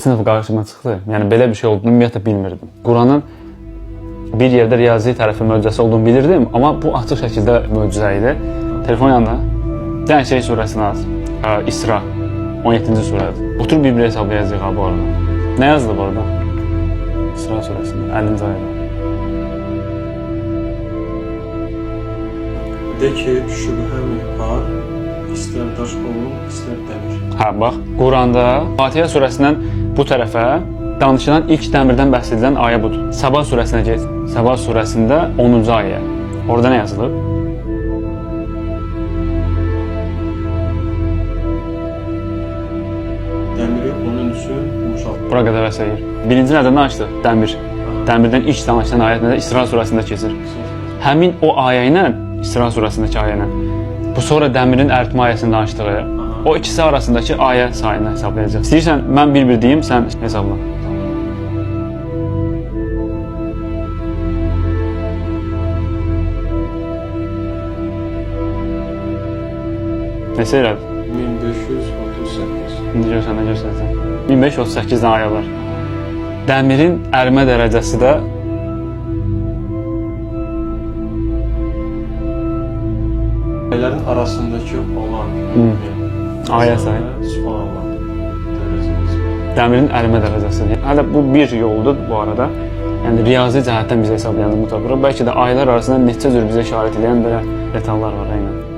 Sınıf qarşıma çıxdı. Yəni belə bir şey olduğunu ümumiyyətlə bilmirdim. Quranın bir yerdə riyazi tərəfi möcüzəsi olduğunu bilirdim, amma bu açıq şəkildə möcüzə idi. Telefon yanında. Sən şey surəsini aç. İsra 17-ci surədir. Otur bir hesablayacağıq abi bu arada. Nə yazılıb orada? İsra surəsində 50-ci ayədə. De ki, şübhəm var, istər daş olun, istər dəmir. Hə, bax, Quranda Fatihə surəsindən bu tərəfə danışılan ilk dəmirdən bəhs edilən ayə budur. Səba surəsinə get. Səba surəsində 10-cu ayə. Orada nə yazılıb? Dəmiri onun üçün yumuşaq. Bura qədər əsəyir. Birinci nədən danışdıq? Dəmir. Dəmirdən ilk danışılan ayət nədir? İsra surəsində keçir. Həmin o ayə ilə, İsra surəsindəki ayə ilə, bu sonra dəmirin əritmə ayəsini danışdığı, o ikisi arasındakı ayə sayını hesablayacaq. İstəyirsən, mən bir-bir deyim, sən hesabla. Neçə elədi? 1538. İndi görsən, nə göstərəcəm? 1538-dən ayə var. Dəmirin ərimə dərəcəsi də Ayələrin arasındakı olan ayə sayı. Subhanallah dərəcəsi. Dəmirin ərimə dərəcəsi. Hələ bu bir yoldur bu arada. Yəni riyazi cəhətdən bizə hesablayanı bu tapırıq. Bəlkə də aylar arasında neçə cür bizə işarət edən belə detallar var, aynən.